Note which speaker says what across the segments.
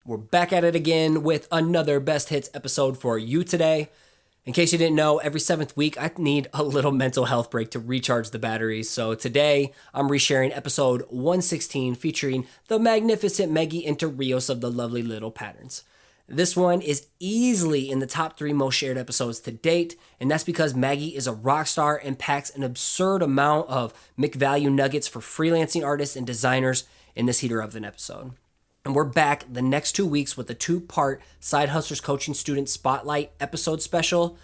Speaker 1: We're back at it again with another Best Hits episode for you today. In case you didn't know, every 7th week I need a little mental health break to recharge the batteries. So today I'm resharing episode 116 featuring the Magnificent Maggie Enterrios of the Lovely LittlePatterns. This one is easily in the top 3 most shared episodes to date, and that's because Maggie is a rock star and packs an absurd amount of McValue Nuggets for freelancing artists and designers in this heater of an episode. And we're back the next 2 weeks with a 2-part Side Hustlers Coaching Student Spotlight episode special,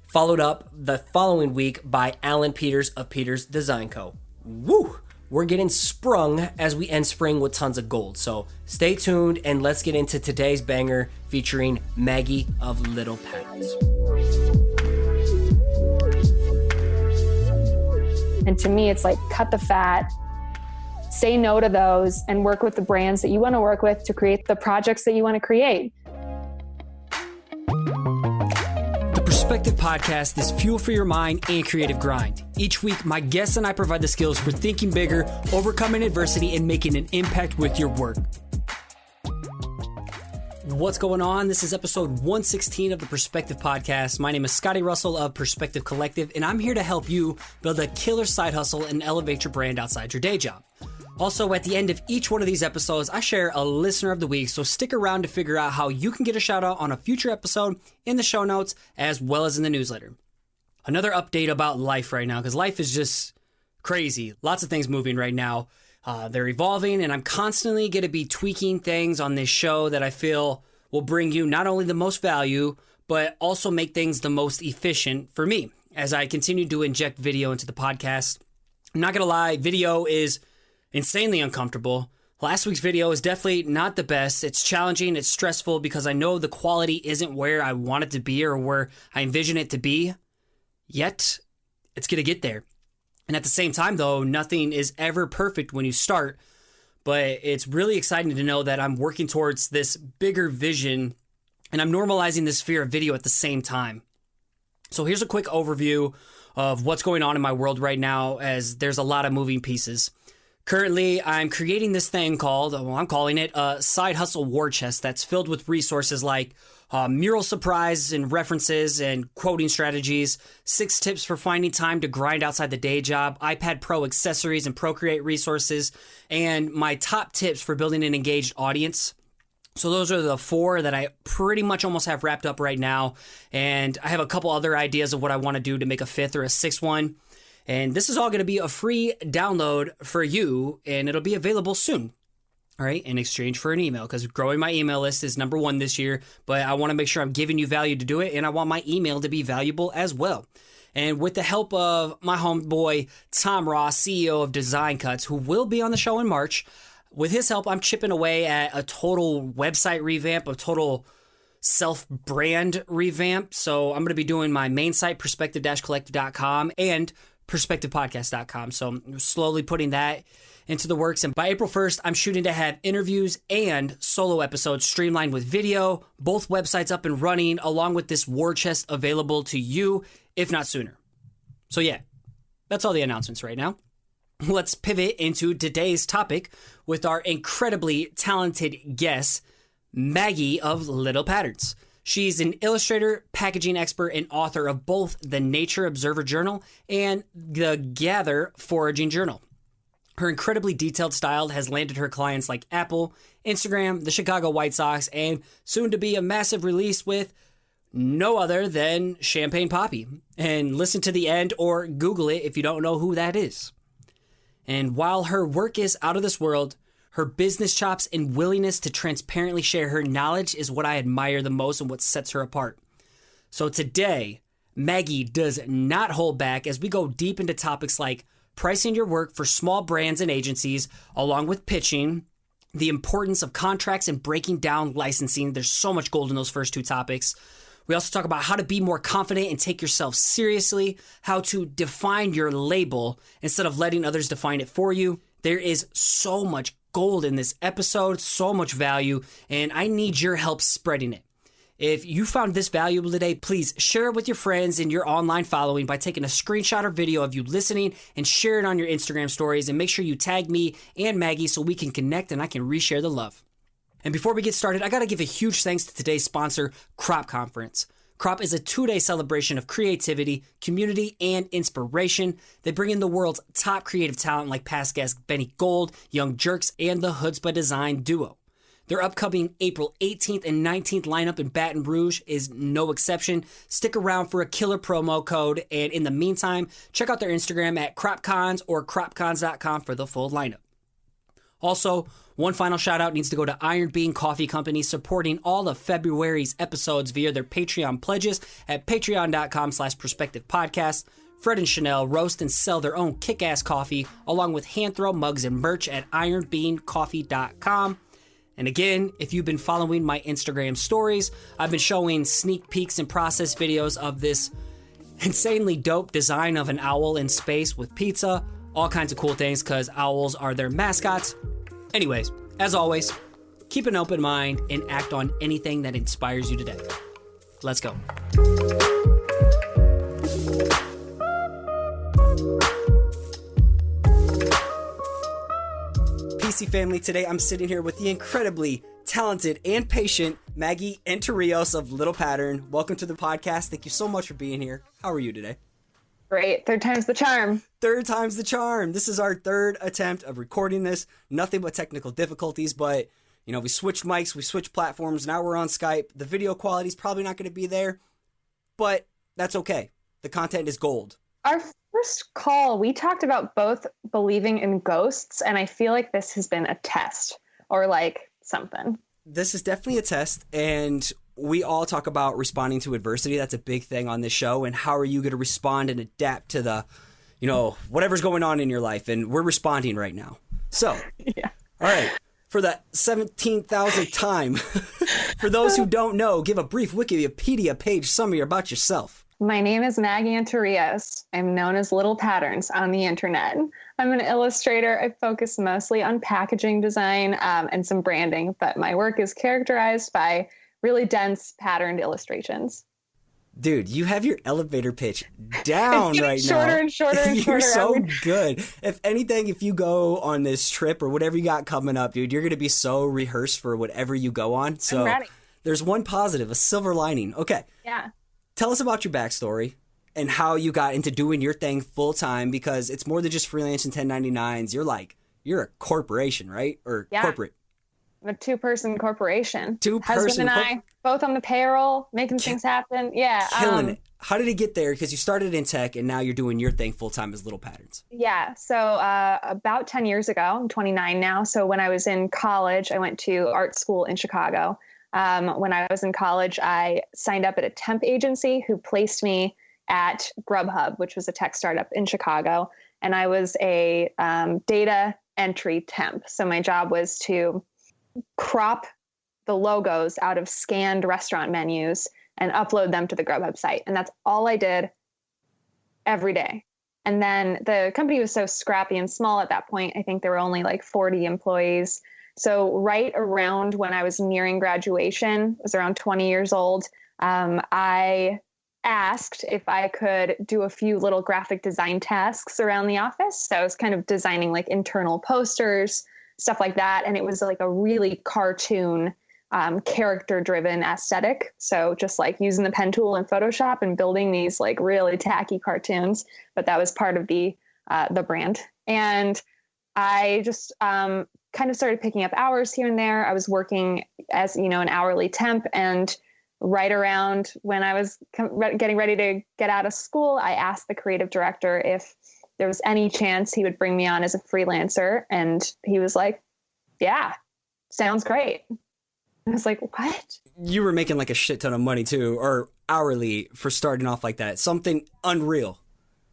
Speaker 1: followed up the following week by Allan Peters of Peters Design Co. Woo! We're getting sprung as we end spring with tons of gold. So stay tuned and let's get into today's banger featuring Maggie of LittlePatterns.
Speaker 2: And to me, it's like cut the fat. Say no to those and work with the brands that you want to work with to create the projects that you want to create.
Speaker 3: The Perspective Podcast is fuel for your mind and creative grind. Each week, my guests and I provide the skills for thinking bigger, overcoming adversity, and making an impact with your work. What's going on? This is episode 116 of the Perspective Podcast. My name is Scotty Russell of Perspective Collective, and I'm here to help you build a killer side hustle and elevate your brand outside your day job. Also, at the end of each one of these episodes, I share a listener of the week, so stick around to figure out how you can get a shout out on a future episode in the show notes, as well as in the newsletter. Another update about life right now, because life is just crazy. Lots of things moving right now. They're evolving, and I'm constantly going to be tweaking things on this show that I feel will bring you not only the most value, but also make things the most efficient for me as I continue to inject video into the podcast. I'm not going to lie, video is insanely uncomfortable. Last week's video is definitely not the best. It's challenging, it's stressful because I know the quality isn't where I want it to be or where I envision it to be. Yet, it's going to get there. And at the same time, though, nothing is ever perfect when you start. But it's really exciting to know that I'm working towards this bigger vision and I'm normalizing this fear of video at the same time. So here's a quick overview of what's going on in my world right now, as there's a lot of moving pieces. Currently, I'm creating this thing called, I'm calling it a side hustle war chest that's filled with resources like mural surprise and references and quoting strategies, 6 tips for finding time to grind outside the day job, iPad Pro accessories and Procreate resources, and my top tips for building an engaged audience. So those are the 4 that I pretty much almost have wrapped up right now. And I have a couple other ideas of what I want to do to make a 5th or a 6th one. And this is all going to be a free download for you, and it'll be available soon, all right, in exchange for an email, because growing my email list is number 1 this year, but I want to make sure I'm giving you value to do it, and I want my email to be valuable as well. And with the help of my homeboy, Tom Ross, CEO of Design Cuts, who will be on the show in March, with his help, I'm chipping away at a total website revamp, a total self-brand revamp. So I'm going to be doing my main site, perspective-collective.com, and perspectivepodcast.com. So I'm slowly putting that into the works. And by April 1st, I'm shooting to have interviews and solo episodes streamlined with video, both websites up and running, along with this war chest available to you, if not sooner. So yeah, that's all the announcements right now. Let's pivot into today's topic with our incredibly talented guest, Maggie of LittlePatterns. She's an illustrator, packaging expert, and author of both the Nature Observer Journal and the Gather Foraging Journal. Her incredibly detailed style has landed her clients like Apple, Instagram, the Chicago White Sox, and soon to be a massive release with no other than Champagne Poppy. And listen to the end or Google it if you don't know who that is. And while her work is out of this world, her business chops and willingness to transparently share her knowledge is what I admire the most and what sets her apart. So today, Maggie does not hold back as we go deep into topics like pricing your work for small brands and agencies, along with pitching, the importance of contracts and breaking down licensing. There's so much gold in those first 2 topics. We also talk about how to be more confident and take yourself seriously, how to define your label instead of letting others define it for you. There is so much gold in this episode, so much value, and I need your help spreading it. If you found this valuable today, please share it with your friends and your online following by taking a screenshot or video of you listening and share it on your Instagram stories, and make sure you tag me and Maggie so we can connect and I can reshare the love. And before we get started, I got to give a huge thanks to today's sponsor, Crop Conference. Crop is a 2-day celebration of creativity, community, and inspiration. They bring in the world's top creative talent like past guests Benny Gold, Young Jerks, and the Hoods by Design duo. Their upcoming April 18th and 19th lineup in Baton Rouge is no exception. Stick around for a killer promo code, and in the meantime, check out their Instagram at CropCons or CropCons.com for the full lineup. Also, one final shout out needs to go to Iron Bean Coffee Company, supporting all of February's episodes via their Patreon pledges at patreon.com/perspectivepodcast. Fred and Chanel roast and sell their own kick-ass coffee along with hand throw mugs and merch at ironbeancoffee.com. And again, if you've been following my Instagram stories, I've been showing sneak peeks and process videos of this insanely dope design of an owl in space with pizza, all kinds of cool things because owls are their mascots. Anyways, as always, keep an open mind and act on anything that inspires you today. Let's go. PC family, today I'm sitting here with the incredibly talented and patient Maggie Enterrios of LittlePattern. Welcome to the podcast. Thank you so much for being here. How are you today?
Speaker 2: Great. Third time's the charm.
Speaker 3: Third time's the charm. This is our third attempt of recording this. Nothing but technical difficulties, but, you know, we switched mics, we switched platforms, now we're on Skype. The video quality's probably not going to be there, but that's okay. The content is gold.
Speaker 2: Our first call, we talked about both believing in ghosts, and I feel like this has been a test or like something.
Speaker 3: This is definitely a test, and we all talk about responding to adversity. That's a big thing on this show. And how are you going to respond and adapt to the, you know, whatever's going on in your life? And we're responding right now. So,
Speaker 2: yeah.
Speaker 3: All right. For the 17,000th time, for those who don't know, give a brief Wikipedia page summary about yourself.
Speaker 2: My name is Maggie Enterrios. I'm known as LittlePatterns on the internet. I'm an illustrator. I focus mostly on packaging design and some branding, but my work is characterized by really dense patterned illustrations.
Speaker 3: Dude, you have your elevator pitch down right now.
Speaker 2: Shorter and shorter and shorter.
Speaker 3: You're so good. If anything, if you go on this trip or whatever you got coming up, dude, you're going to be so rehearsed for whatever you go on. So
Speaker 2: I'm ready.
Speaker 3: There's one positive, a silver lining. Okay.
Speaker 2: Yeah.
Speaker 3: Tell us about your backstory and how you got into doing your thing full time, because it's more than just freelancing 1099s. You're a corporation, right? Or
Speaker 2: yeah.
Speaker 3: Corporate.
Speaker 2: I'm a two-person corporation.
Speaker 3: Two-person.
Speaker 2: Husband and I, both on the payroll, making things happen. Yeah.
Speaker 3: Killing it. How did it get there? Because you started in tech and now you're doing your thing full-time as LittlePatterns.
Speaker 2: Yeah. So about 10 years ago, I'm 29 now. So when I was in college, I went to art school in Chicago. When I was in college, I signed up at a temp agency who placed me at Grubhub, which was a tech startup in Chicago. And I was a data entry temp. So my job was to crop the logos out of scanned restaurant menus and upload them to the Grubhub site. And that's all I did every day. And then the company was so scrappy and small at that point. I think there were only like 40 employees. So right around when I was nearing graduation, I was around 20 years old, I asked if I could do a few little graphic design tasks around the office. So I was kind of designing like internal posters, stuff like that. And it was like a really cartoon, character-driven aesthetic. So just like using the pen tool in Photoshop and building these like really tacky cartoons. But that was part of the brand. And I just kind of started picking up hours here and there. I was working as, you know, an hourly temp. And right around when I was getting ready to get out of school, I asked the creative director if there was any chance he would bring me on as a freelancer. And he was like, yeah, sounds great. I was like, what?
Speaker 3: You were making like a shit ton of money too, or hourly for starting off like that. Something unreal.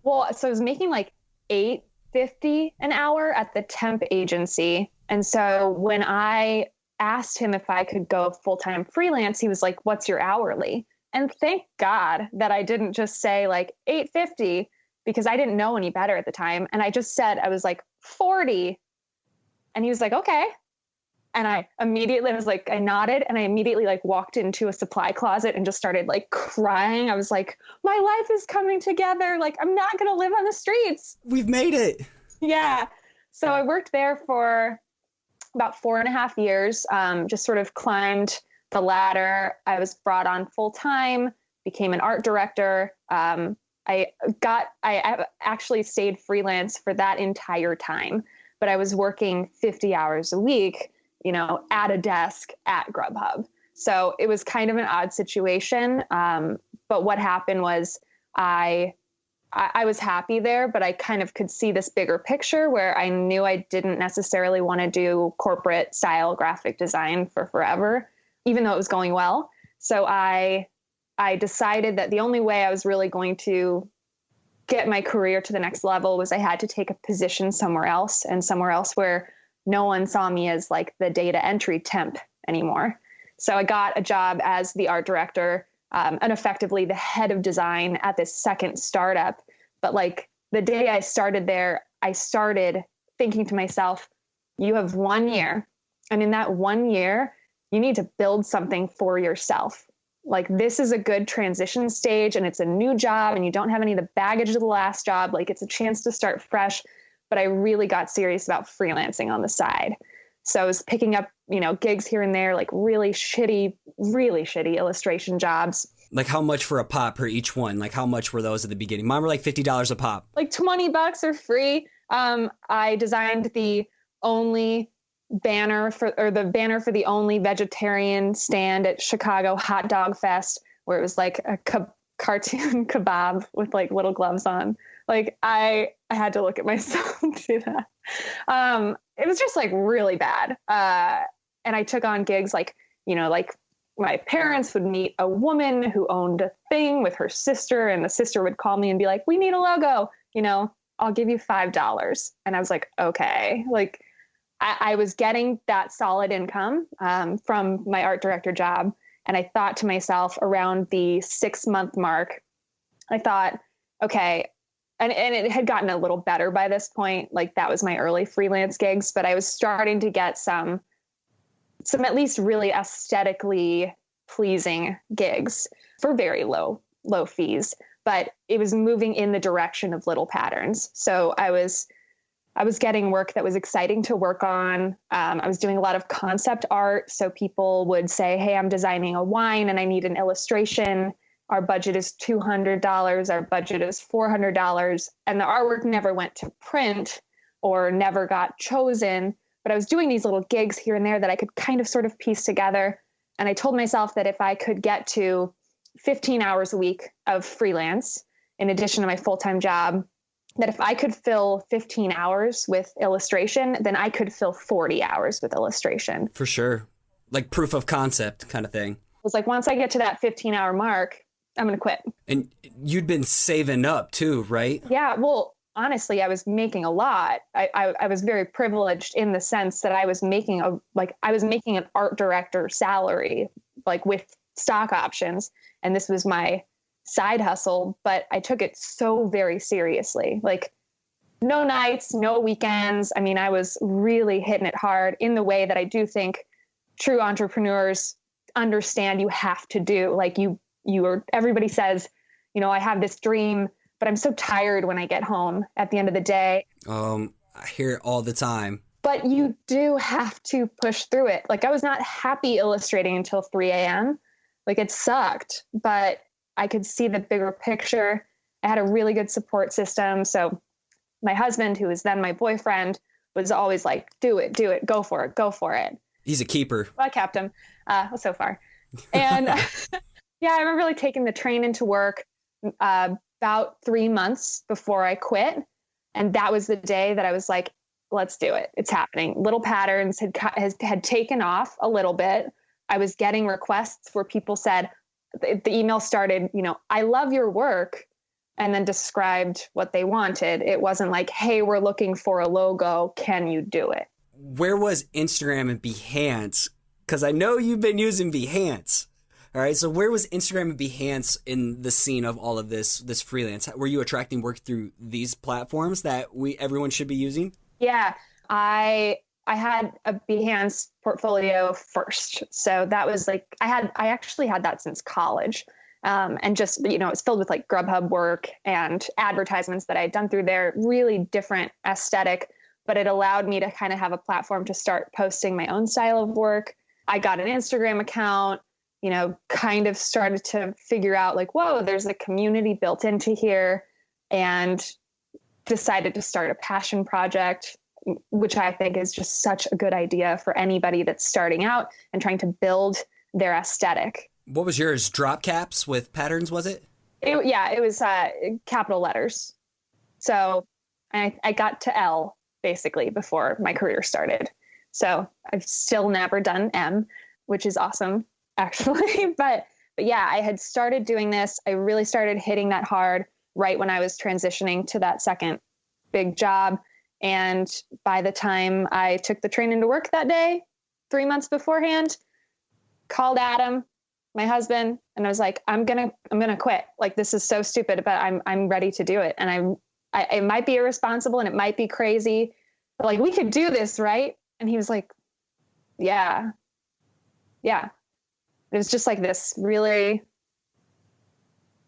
Speaker 2: Well, so I was making like $8.50 an hour at the temp agency. And so when I asked him if I could go full-time freelance, he was like, what's your hourly? And thank God that I didn't just say like $8.50, because I didn't know any better at the time. And I just said, I was like 40. And he was like, okay. And I nodded and I immediately like walked into a supply closet and just started like crying. I was like, my life is coming together. Like, I'm not going to live on the streets.
Speaker 3: We've made it.
Speaker 2: Yeah. So I worked there for about 4.5 years, just sort of climbed the ladder. I was brought on full time, became an art director. I actually stayed freelance for that entire time, but I was working 50 hours a week, at a desk at Grubhub. So it was kind of an odd situation. But what happened was I was happy there, but I kind of could see this bigger picture where I knew I didn't necessarily want to do corporate style graphic design for forever, even though it was going well. So I decided that the only way I was really going to get my career to the next level was I had to take a position somewhere else, and somewhere else where no one saw me as like the data entry temp anymore. So I got a job as the art director, and effectively the head of design at this second startup. But like the day I started there, I started thinking to myself, you have 1 year. And in that 1 year, you need to build something for yourself. Like, this is a good transition stage, and it's a new job, and you don't have any of the baggage of the last job. Like, it's a chance to start fresh. But I really got serious about freelancing on the side. So I was picking up, gigs here and there, like really shitty illustration jobs.
Speaker 3: Like, how much for a pop per each one? Like, how much were those at the beginning? Mine were like $50 a pop.
Speaker 2: Like $20 or free. I designed the only banner for the only vegetarian stand at Chicago Hot Dog Fest, where it was like a cartoon kebab with like little gloves on. Like, I had to look at myself do that. It was just like really bad. And I took on gigs like my parents would meet a woman who owned a thing with her sister, and the sister would call me and be like, we need a logo, I'll give you $5. And I was like, okay. Like, I was getting that solid income from my art director job. And I thought to myself, around the 6-month mark, I thought, okay, and it had gotten a little better by this point. Like, that was my early freelance gigs, but I was starting to get some at least really aesthetically pleasing gigs for very low fees, but it was moving in the direction of LittlePatterns. So I was getting work that was exciting to work on. I was doing a lot of concept art. So people would say, hey, I'm designing a wine and I need an illustration. Our budget is $200. Our budget is $400. And the artwork never went to print or never got chosen. But I was doing these little gigs here and there that I could kind of sort of piece together. And I told myself that if I could get to 15 hours a week of freelance, in addition to my full-time job, that if I could fill 15 hours with illustration, then I could fill 40 hours with illustration.
Speaker 3: For sure. Like proof of concept kind of thing.
Speaker 2: It was like, once I get to that 15-hour mark, I'm going to quit.
Speaker 3: And you'd been saving up too, right?
Speaker 2: Yeah. Well, honestly, I was making a lot. I was very privileged in the sense that I was making an art director salary, like with stock options. And this was my side hustle, but I took it so very seriously. Like, no nights, no weekends. I mean, I was really hitting it hard in the way that I do think true entrepreneurs understand you have to do. Like, everybody says, I have this dream, but I'm so tired when I get home at the end of the day.
Speaker 3: I hear it all the time.
Speaker 2: But you do have to push through it. Like, I was not happy illustrating until 3 a.m. Like, it sucked, but I could see the bigger picture. I had a really good support system. So my husband, who was then my boyfriend, was always like, do it, go for it.
Speaker 3: He's a keeper.
Speaker 2: Well, I kept him so far. And yeah, I remember like taking the train into work about 3 months before I quit. And that was the day that I was like, let's do it. It's happening. LittlePatterns had taken off a little bit. I was getting requests where people said, the email started, I love your work, and then described what they wanted. It wasn't like, hey, we're looking for a logo. Can you do it?
Speaker 3: Where was Instagram and Behance? Because I know you've been using Behance. All right. So where was Instagram and Behance in the scene of all of this freelance? Were you attracting work through these platforms that everyone should be using? Yeah, I had a Behance portfolio first. So that was like, I actually had that since college. And just, it's filled with like Grubhub work and advertisements that I had done through there, really different aesthetic,
Speaker 2: but it allowed me to kind of have a platform to start posting my own style of work. I got an Instagram account, kind of started to figure out like, whoa, there's a community built into here, and decided to start a passion project, which I think is just such a good idea for anybody that's starting out and trying to build their aesthetic.
Speaker 3: What was yours? Drop caps with patterns, was it?
Speaker 2: It was capital letters. So I got to L basically before my career started. So I've still never done M, which is awesome, actually. But yeah, I had started doing this. I really started hitting that hard right when I was transitioning to that second big job. And by the time I took the train into work that day, 3 months beforehand, called Adam, my husband, and I was like, I'm gonna quit. Like, this is so stupid, but I'm ready to do it. And it might be irresponsible and it might be crazy, but like, we could do this, right? And he was like, yeah. It was just like this really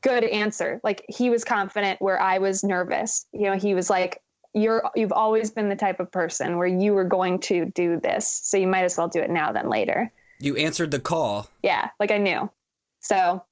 Speaker 2: good answer. Like, he was confident where I was nervous. He was like, you've always been the type of person where you were going to do this, so you might as well do it now than later.
Speaker 3: You answered the call.
Speaker 2: Yeah, like I knew. So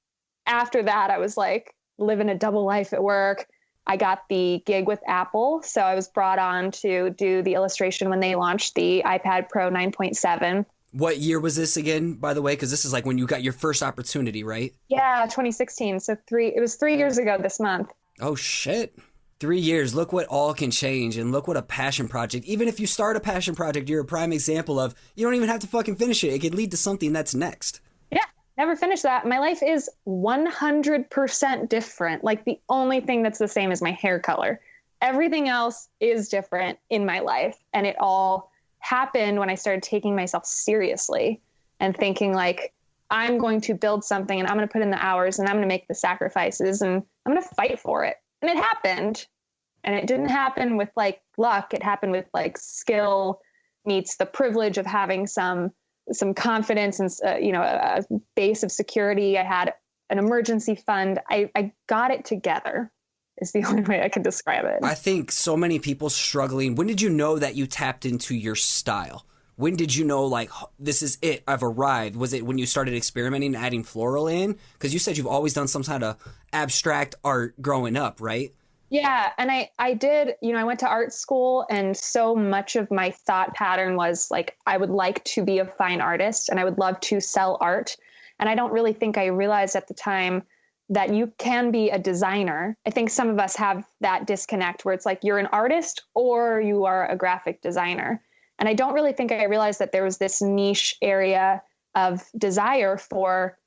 Speaker 2: after that, I was like living a double life at work. I got the gig with Apple. So I was brought on to do the illustration when they launched the iPad Pro 9.7.
Speaker 3: What year was this again, by the way? Because this is like when you got your first opportunity, right?
Speaker 2: Yeah, 2016. So it was 3 years ago this month.
Speaker 3: Oh, shit. 3 years. Look what all can change, and look what a passion project. Even if you start a passion project, you're a prime example of you don't even have to fucking finish it. It could lead to something that's next.
Speaker 2: Yeah, never finished that. My life is 100% different. Like, the only thing that's the same is my hair color. Everything else is different in my life. And it all happened when I started taking myself seriously and thinking like, I'm going to build something and I'm going to put in the hours and I'm going to make the sacrifices and I'm going to fight for it. And it happened. And it didn't happen with like luck. It happened with like skill meets the privilege of having some confidence and, a base of security. I had an emergency fund. I got it together is the only way I can describe it.
Speaker 3: I think so many people struggling. When did you know that you tapped into your style? When did you know, like, this is it, I've arrived? Was it when you started experimenting and adding floral in? Because you said you've always done some kind of abstract art growing up, right?
Speaker 2: Yeah. And I did, I went to art school, and so much of my thought pattern was like, I would like to be a fine artist and I would love to sell art. And I don't really think I realized at the time that you can be a designer. I think some of us have that disconnect where it's like you're an artist or you are a graphic designer. And I don't really think I realized that there was this niche area of desire for,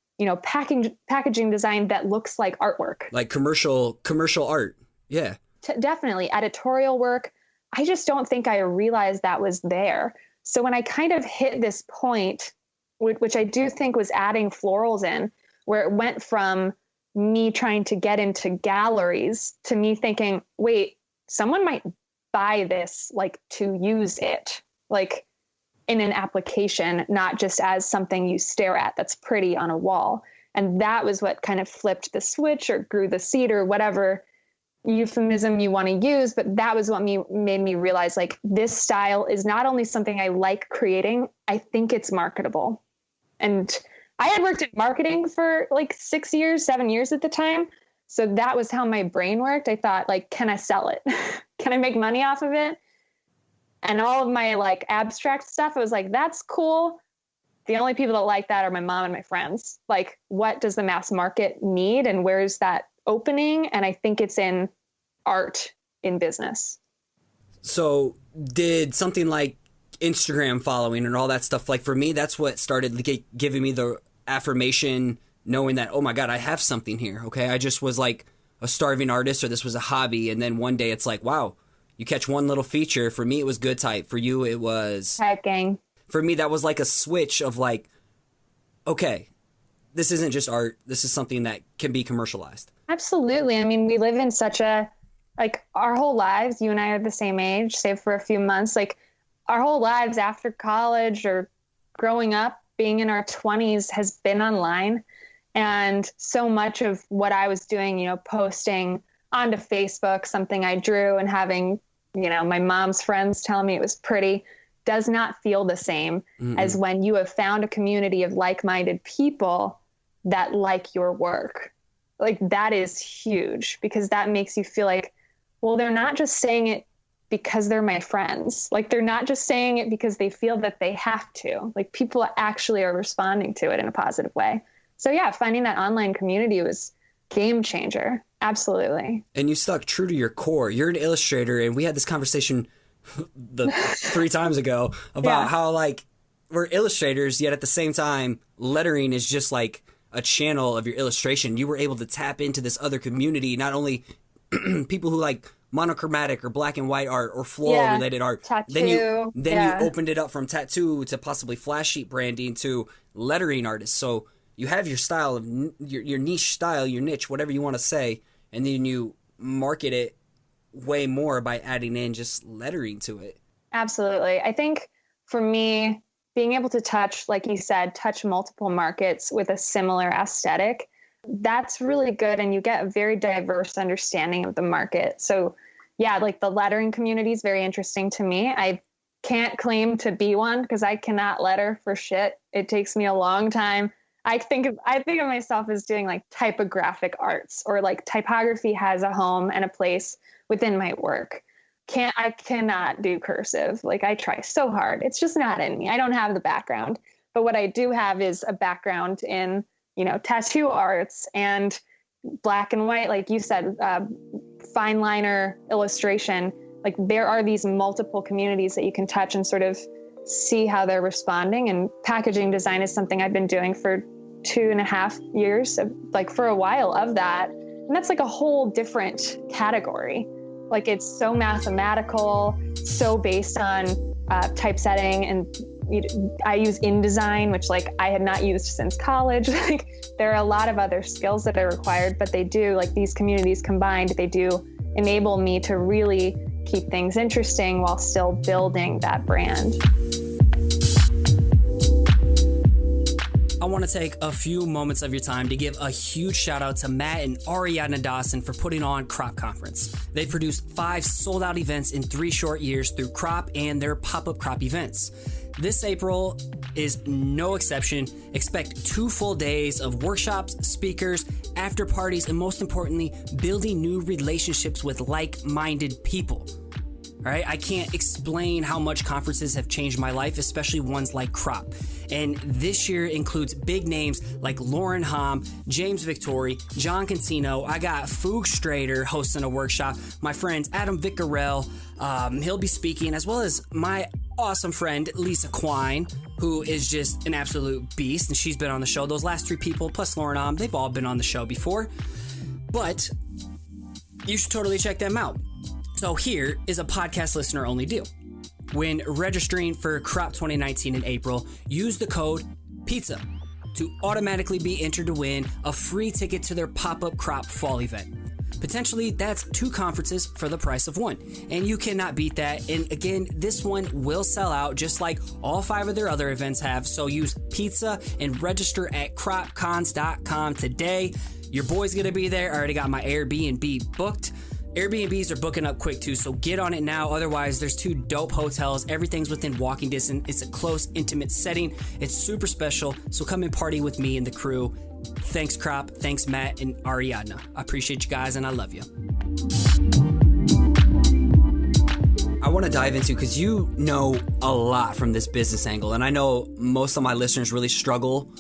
Speaker 2: packaging design that looks like artwork.
Speaker 3: Like commercial art. Yeah.
Speaker 2: Definitely. Editorial work. I just don't think I realized that was there. So when I kind of hit this point, which I do think was adding florals in, where it went from me trying to get into galleries to me thinking, wait, someone might buy this, like, to use it, like in an application, not just as something you stare at that's pretty on a wall. And that was what kind of flipped the switch or grew the seed or whatever euphemism you want to use. But that was what made me realize, like, this style is not only something I like creating, I think it's marketable. And I had worked in marketing for like 7 years at the time. So that was how my brain worked. I thought, like, can I sell it? Can I make money off of it? And all of my like abstract stuff, I was like, that's cool. The only people that like that are my mom and my friends. Like, what does the mass market need and where's that opening? And I think it's in art in business.
Speaker 3: So did something like Instagram following and all that stuff, like for me, that's what started giving me the affirmation, knowing that, oh my God, I have something here. Okay. I just was like a starving artist, or this was a hobby. And then one day it's like, wow, you catch one little feature. For me, it was good type. For you, it was
Speaker 2: Type Gang. For
Speaker 3: me, that was like a switch of like, okay, this isn't just art. This is something that can be commercialized.
Speaker 2: Absolutely. I mean, we live in such our whole lives, you and I are the same age, save for a few months, like our whole lives after college or growing up, being in our 20s has been online. And so much of what I was doing, posting onto Facebook, something I drew, and having my mom's friends telling me it was pretty, does not feel the same as when you have found a community of like-minded people that like your work. Like, that is huge, because that makes you feel like, well, they're not just saying it because they're my friends. Like, they're not just saying it because they feel that they have to. Like, people actually are responding to it in a positive way. So yeah, finding that online community was game changer. Absolutely.
Speaker 3: And you stuck true to your core. You're an illustrator, and we had this conversation 3 times ago about how, like, we're illustrators, yet at the same time, lettering is just like a channel of your illustration. You were able to tap into this other community, not only people who like monochromatic or black and white art or floral related art.
Speaker 2: Tattoo.
Speaker 3: Then you opened it up from tattoo to possibly flash sheet branding to lettering artists. So you have your style of your niche style, your niche, whatever you want to say, and then you market it way more by adding in just lettering to it.
Speaker 2: Absolutely. I think for me, being able to touch, like you said, touch multiple markets with a similar aesthetic, that's really good. And you get a very diverse understanding of the market. So yeah, like the lettering community is very interesting to me. I can't claim to be one because I cannot letter for shit. It takes me a long time. I think of myself as doing like typographic arts, or like typography has a home and a place within my work. I cannot do cursive. Like, I try so hard. It's just not in me. I don't have the background. But what I do have is a background in, tattoo arts and black and white, like you said, fine liner illustration. Like, there are these multiple communities that you can touch and sort of see how they're responding. And packaging design is something I've been doing for 2.5 years, like for a while of that. And that's like a whole different category. Like, it's so mathematical, so based on typesetting, and I use InDesign, which like I had not used since college. Like, there are a lot of other skills that are required, but they do, like, these communities combined, they do enable me to really keep things interesting while still building that brand.
Speaker 3: I want to take a few moments of your time to give a huge shout out to Matt and Ariadna Dawson for putting on Crop Conference. They produced 5 sold out events in 3 short years through Crop and their pop-up crop events. This April is no exception. Expect 2 full days of workshops, speakers, after parties, and most importantly, building new relationships with like-minded people. All right, I can't explain how much conferences have changed my life, especially ones like Crop. And this year includes big names like Lauren Hom, James Victori, John Contino. I got Foog Strader hosting a workshop. My friend Adam Viccarell, he'll be speaking, as well as my awesome friend Lisa Quine, who is just an absolute beast, and she's been on the show. Those last 3 people, plus Lauren Hom, they've all been on the show before. But you should totally check them out. So here is a podcast listener only deal. When registering for Crop 2019 in April, use the code PIZZA to automatically be entered to win a free ticket to their pop-up crop fall event. Potentially, that's 2 conferences for the price of 1. And you cannot beat that. And again, this one will sell out just like all 5 of their other events have. So use PIZZA and register at cropcons.com today. Your boy's going to be there. I already got my Airbnb booked. Airbnbs are booking up quick too, so get on it now. Otherwise, there's 2 dope hotels. Everything's within walking distance. It's a close, intimate setting. It's super special, so come and party with me and the crew. Thanks, Crop. Thanks, Matt and Ariadna. I appreciate you guys, and I love you. I want to dive into, because you know a lot from this business angle, and I know most of my listeners really struggle,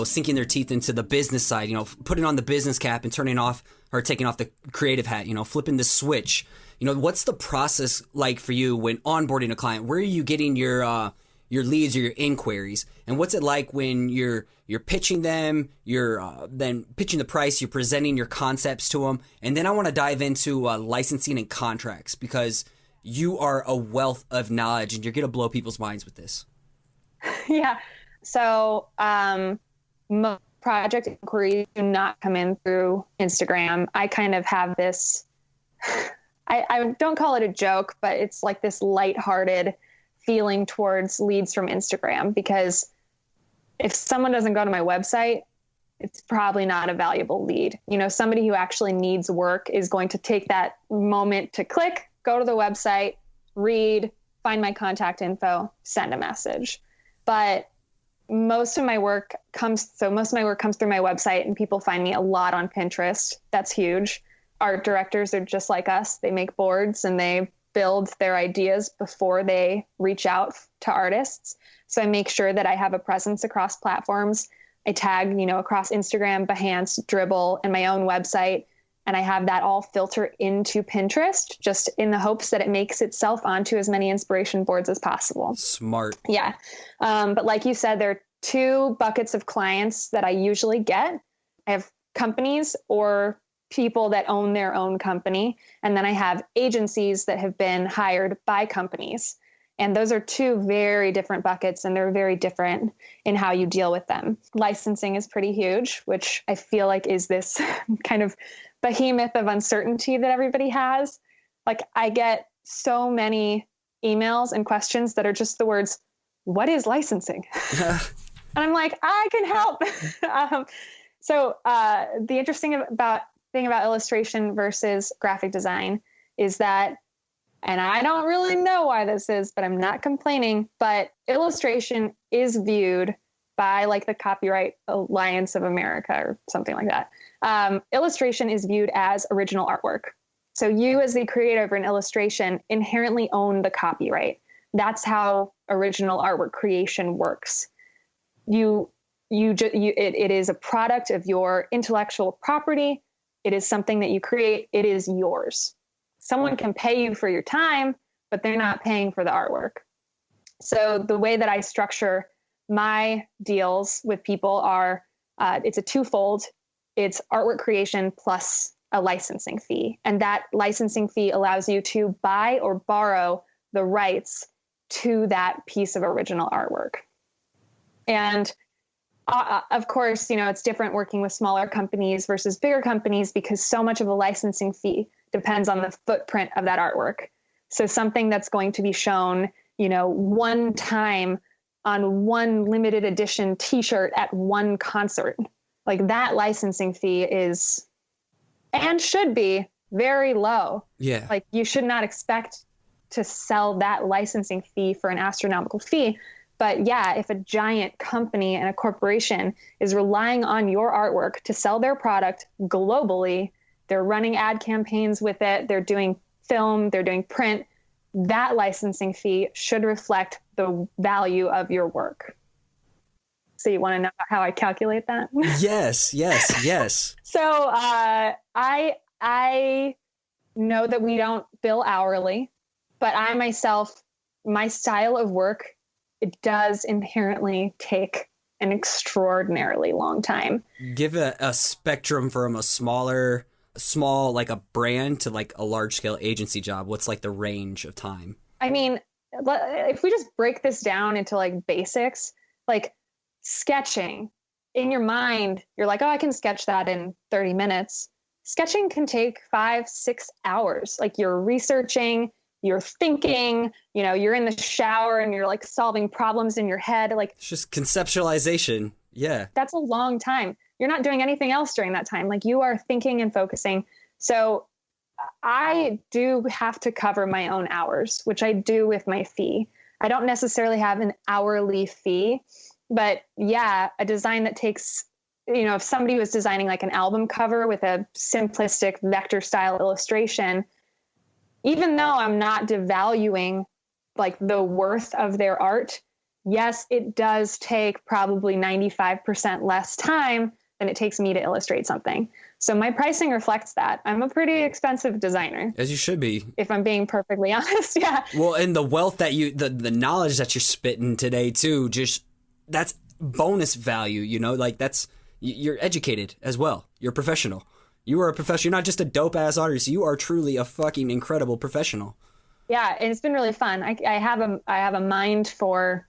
Speaker 3: sinking their teeth into the business side, putting on the business cap and turning off or taking off the creative hat, flipping the switch. What's the process like for you when onboarding a client? Where are you getting your leads or your inquiries? And what's it like when you're pitching them, you're then pitching the price, you're presenting your concepts to them? And then I want to dive into licensing and contracts, because you are a wealth of knowledge and you're going to blow people's minds with this.
Speaker 2: Yeah. So, most project inquiries do not come in through Instagram. I kind of have this, I don't call it a joke, but it's like this lighthearted feeling towards leads from Instagram, because if someone doesn't go to my website, it's probably not a valuable lead. Somebody who actually needs work is going to take that moment to click, go to the website, read, find my contact info, send a message. But most of my work comes through my website, and people find me a lot on Pinterest. That's huge. Art directors are just like us. They make boards and they build their ideas before they reach out to artists. So I make sure that I have a presence across platforms. I tag, across Instagram, Behance, Dribbble, and my own website. And I have that all filter into Pinterest, just in the hopes that it makes itself onto as many inspiration boards as possible.
Speaker 1: Smart.
Speaker 2: Yeah. But like you said, there are two buckets of clients that I usually get. I have companies or people that own their own company. And then I have agencies that have been hired by companies. And those are two very different buckets, and they're very different in how you deal with them. Licensing is pretty huge, which I feel like is this kind of behemoth of uncertainty that everybody has. Like, I get so many emails and questions that are just the words, "What is licensing?" And I'm like, I can help. So the interesting thing about illustration versus graphic design is that, and I don't really know why this is, but I'm not complaining, but illustration is viewed by like the Copyright Alliance of America or something like that. Illustration is viewed as original artwork. So you, as the creator of an illustration, inherently own the copyright. That's how original artwork creation works. It is a product of your intellectual property. It is something that you create. It is yours. Someone can pay you for your time, but they're not paying for the artwork. So the way that I structure my deals with people are, it's a twofold. It's artwork creation plus a licensing fee. And that licensing fee allows you to buy or borrow the rights to that piece of original artwork. And of course, it's different working with smaller companies versus bigger companies, because so much of a licensing fee depends on the footprint of that artwork. So something that's going to be shown, one time on one limited edition t-shirt at one concert, like that licensing fee is, and should be, very low.
Speaker 1: Yeah.
Speaker 2: Like, you should not expect to sell that licensing fee for an astronomical fee. But yeah, if a giant company and a corporation is relying on your artwork to sell their product globally, they're running ad campaigns with it, they're doing film, they're doing print, that licensing fee should reflect the value of your work. So you want to know how I calculate that?
Speaker 1: Yes.
Speaker 2: So I know that we don't bill hourly, but I myself, my style of work, it does inherently take an extraordinarily long time.
Speaker 1: Give a spectrum from a small, like a brand, to like a large scale agency job. What's like the range of time? I
Speaker 2: mean, if we just break this down into like basics, like sketching in your mind, you're like, oh, I can sketch that in 30 minutes. Sketching can take 5-6 hours. Like, you're researching, you're thinking, you're in the shower and you're like solving problems in your head. Like,
Speaker 1: it's just conceptualization. Yeah.
Speaker 2: That's a long time. You're not doing anything else during that time. Like, you are thinking and focusing. So I do have to cover my own hours, which I do with my fee. I don't necessarily have an hourly fee, but yeah, a design that takes, if somebody was designing like an album cover with a simplistic vector style illustration, even though I'm not devaluing like the worth of their art, yes, it does take probably 95% less time than it takes me to illustrate something. So my pricing reflects that. I'm a pretty expensive designer.
Speaker 1: As you should be.
Speaker 2: If I'm being perfectly honest, yeah.
Speaker 1: Well, and the wealth that the knowledge that you're spitting today too, just, that's bonus value, like you're educated as well. You're a professional. You are a professional. You're not just a dope ass artist. You are truly a fucking incredible professional.
Speaker 2: Yeah, and it's been really fun. I have a mind for,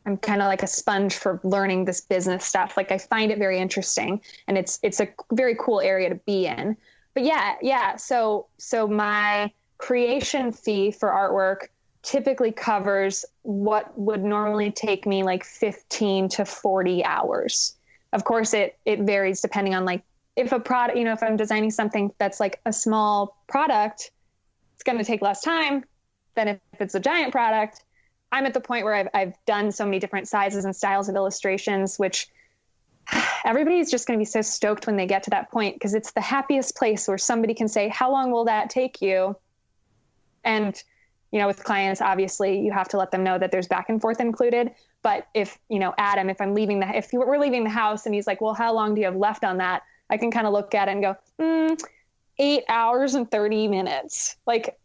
Speaker 2: I'm kind of like a sponge for learning this business stuff. Like, I find it very interesting, and it's a very cool area to be in. But yeah. So my creation fee for artwork typically covers what would normally take me like 15 to 40 hours. Of course, it varies depending on like, if a product, if I'm designing something that's like a small product, it's going to take less time than if it's a giant product. I'm at the point where I've done so many different sizes and styles of illustrations, which everybody's just going to be so stoked when they get to that point, because it's the happiest place where somebody can say, how long will that take you? And, with clients, obviously you have to let them know that there's back and forth included. But if, Adam, if we're leaving the house and he's like, well, how long do you have left on that? I can kind of look at it and go, 8 hours and 30 minutes. Like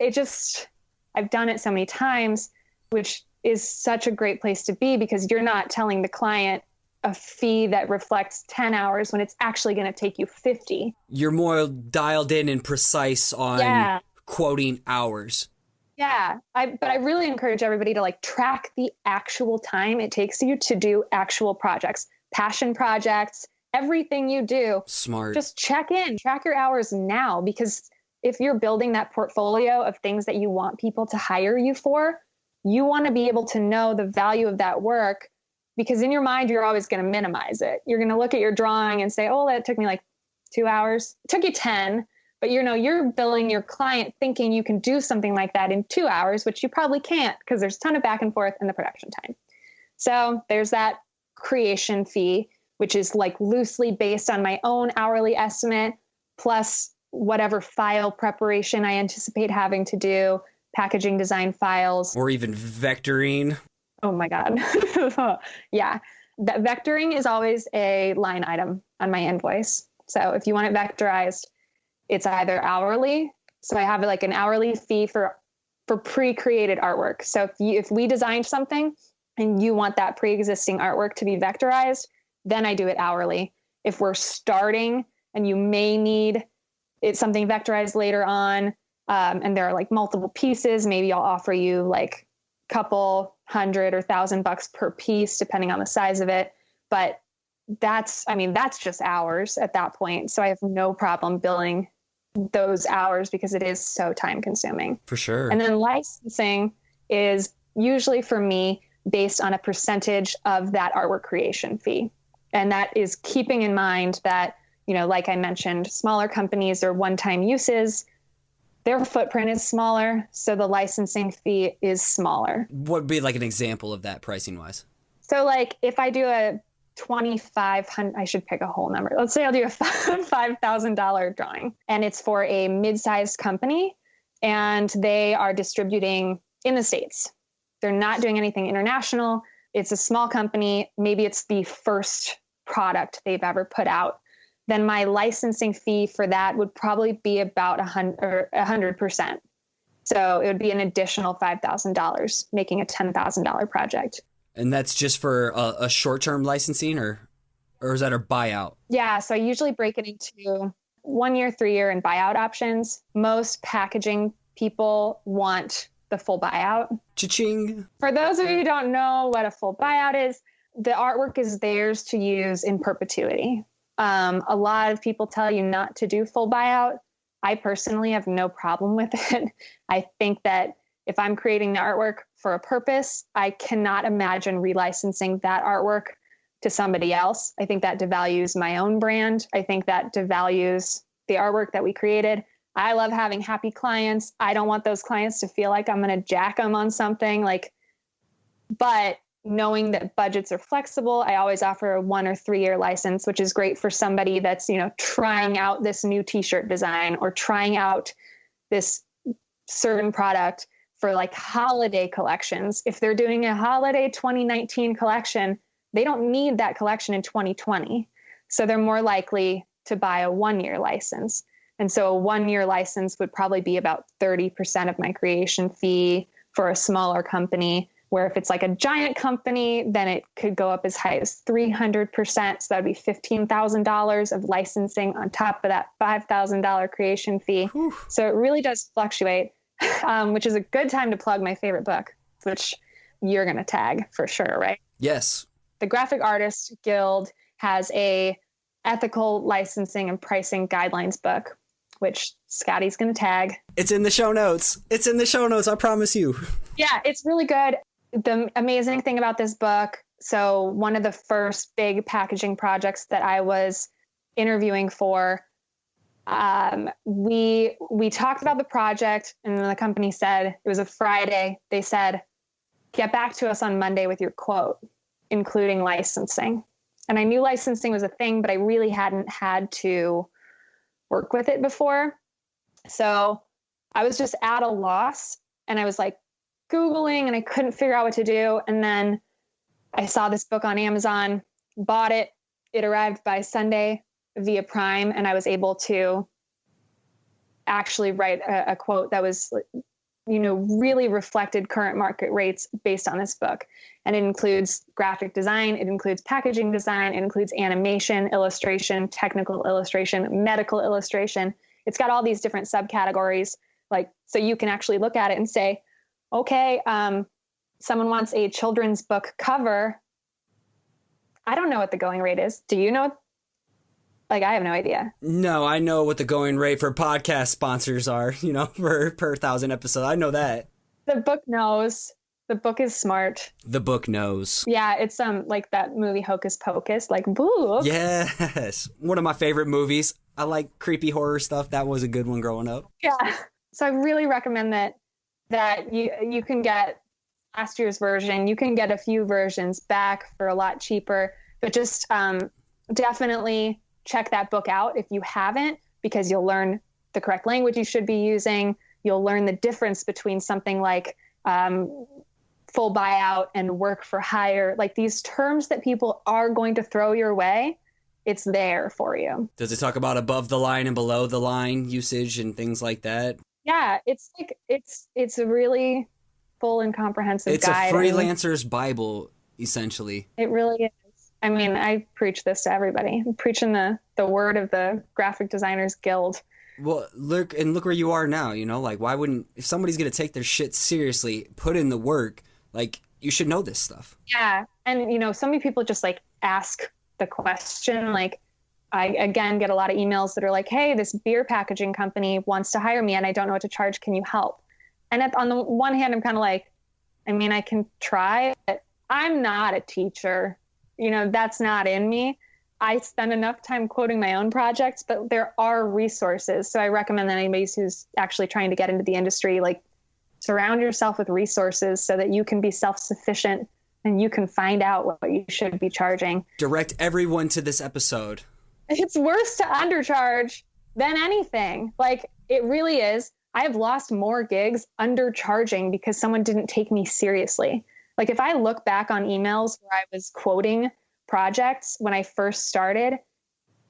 Speaker 2: I've done it so many times, which is such a great place to be, because you're not telling the client a fee that reflects 10 hours when it's actually going to take you 50.
Speaker 3: You're more dialed in and precise on quoting hours.
Speaker 2: Yeah. But I really encourage everybody to track the actual time it takes you to do actual projects, passion projects, everything you do.
Speaker 3: Smart.
Speaker 2: Just track your hours now, because if you're building that portfolio of things that you want people to hire you for, you want to be able to know the value of that work, because in your mind, you're always going to minimize it. You're going to look at your drawing and say, oh, that took me 2 hours. It took you 10, but you're billing your client thinking you can do something like that in 2 hours, which you probably can't, because there's a ton of back and forth in the production time. So there's that creation fee, which is loosely based on my own hourly estimate, plus whatever file preparation I anticipate having to do, packaging design files.
Speaker 3: Or even vectoring.
Speaker 2: Oh my God. Yeah. That vectoring is always a line item on my invoice. So if you want it vectorized, it's either hourly. So I have an hourly fee for pre-created artwork. So if we designed something and you want that pre-existing artwork to be vectorized, then I do it hourly. If we're starting and you may need something vectorized later on, and there are multiple pieces, maybe I'll offer you couple $100 or $1,000 per piece, depending on the size of it. But that's just hours at that point. So I have no problem billing those hours, because it is so time consuming.
Speaker 3: For sure. And
Speaker 2: then licensing is usually for me based on a percentage of that artwork creation fee. And that is keeping in mind that, like I mentioned, smaller companies or one-time uses, their footprint is smaller, so the licensing fee is smaller.
Speaker 3: What would be an example of that pricing wise?
Speaker 2: So if I do a $2,500, I should pick a whole number. Let's say I'll do a $5,000 drawing, and it's for a mid-sized company, and they are distributing in the States. They're not doing anything international. It's a small company. Maybe it's the first product they've ever put out. Then my licensing fee for that would probably be about 100%. So it would be an additional $5,000, making a $10,000 project.
Speaker 3: And that's just for a short-term licensing, or is that a buyout?
Speaker 2: Yeah. So I usually break it into 1 year, 3 year, and buyout options. Most packaging people want the full buyout.
Speaker 3: Cha-ching.
Speaker 2: For those of you who don't know what a full buyout is, the artwork is theirs to use in perpetuity. A lot of people tell you not to do full buyout. I personally have no problem with it. I think that if I'm creating the artwork for a purpose, I cannot imagine relicensing that artwork to somebody else. I think that devalues my own brand. I think that devalues the artwork that we created. I love having happy clients. I don't want those clients to feel like I'm going to jack them on something but knowing that budgets are flexible, I always offer a 1 or 3 year license, which is great for somebody that's, trying out this new t-shirt design or trying out this certain product for holiday collections. If they're doing a holiday 2019 collection, they don't need that collection in 2020. So they're more likely to buy a 1 year license. And so a 1 year license would probably be about 30% of my creation fee for a smaller company, where if it's a giant company, then it could go up as high as 300%. So that would be $15,000 of licensing on top of that $5,000 creation fee. Whew. So it really does fluctuate, which is a good time to plug my favorite book, which you're going to tag for sure, right?
Speaker 3: Yes.
Speaker 2: The Graphic Artists Guild has a ethical licensing and pricing guidelines book, which Scotty's going to tag.
Speaker 3: It's in the show notes. I promise you.
Speaker 2: Yeah, it's really good. The amazing thing about this book, so one of the first big packaging projects that I was interviewing for, We talked about the project, and then the company said, it was a Friday. They said, get back to us on Monday with your quote, including licensing. And I knew licensing was a thing, but I really hadn't had to work with it before. So I was just at a loss, and I was like Googling, and I couldn't figure out what to do. And then I saw this book on Amazon, bought it. It arrived by Sunday via Prime, and I was able to actually write a quote that was, really reflected current market rates based on this book. And it includes graphic design, it includes packaging design, it includes animation, illustration, technical illustration, medical illustration. It's got all these different subcategories, so you can actually look at it and say, okay, someone wants a children's book cover. I don't know what the going rate is. Do you know? I have no idea.
Speaker 3: No, I know what the going rate for podcast sponsors are, per 1,000 episodes. I know that.
Speaker 2: The book knows. The book is smart.
Speaker 3: The book knows.
Speaker 2: Yeah, it's like that movie Hocus Pocus, boo.
Speaker 3: Yes. One of my favorite movies. I like creepy horror stuff. That was a good one growing up.
Speaker 2: Yeah. So I really recommend that you can get last year's version. You can get a few versions back for a lot cheaper, but just definitely check that book out if you haven't, because you'll learn the correct language you should be using. You'll learn the difference between something like full buyout and work for hire, these terms that people are going to throw your way. It's there for you. Does
Speaker 3: it talk about above the line and below the line usage and things like that?
Speaker 2: Yeah, it's it's a really full and comprehensive guide.
Speaker 3: It's a freelancer's Bible, essentially.
Speaker 2: It really is. I mean, I preach this to everybody. I'm preaching the word of the Graphic Designers Guild.
Speaker 3: Well, look where you are now, why wouldn't, if somebody's going to take their shit seriously, put in the work, you should know this stuff.
Speaker 2: Yeah. And, so many people just ask the question, I, again, get a lot of emails that are like, hey, this beer packaging company wants to hire me and I don't know what to charge. Can you help? And on the one hand, I'm kind of I can try, but I'm not a teacher. That's not in me. I spend enough time quoting my own projects, but there are resources. So I recommend that anybody who's actually trying to get into the industry, surround yourself with resources so that you can be self-sufficient and you can find out what you should be charging.
Speaker 3: Direct everyone to this episode.
Speaker 2: It's worse to undercharge than anything. It really is. I have lost more gigs undercharging because someone didn't take me seriously. If I look back on emails where I was quoting projects when I first started,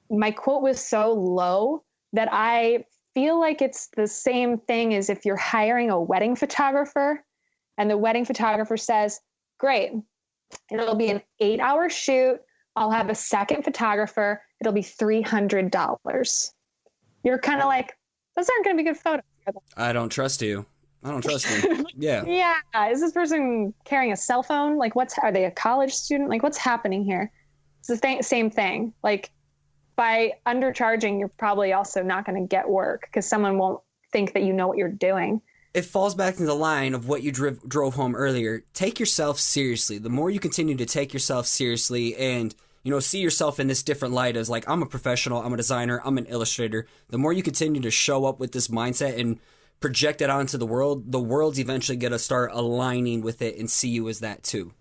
Speaker 2: my quote was so low that I feel like it's the same thing as if you're hiring a wedding photographer and the wedding photographer says, great, it'll be an 8-hour shoot. I'll have a second photographer. It'll be $300. You're kind of like, those aren't going to be good photos.
Speaker 3: I don't trust you. Yeah.
Speaker 2: Yeah. Is this person carrying a cell phone? Are they a college student? What's happening here? It's the same thing. By undercharging, you're probably also not going to get work because someone won't think that you know what you're doing.
Speaker 3: It falls back to the line of what you drove home earlier. Take yourself seriously. The more you continue to take yourself seriously and, see yourself in this different light as I'm a professional, I'm a designer, I'm an illustrator. The more you continue to show up with this mindset and project it onto the world's eventually going to start aligning with it and see you as that too.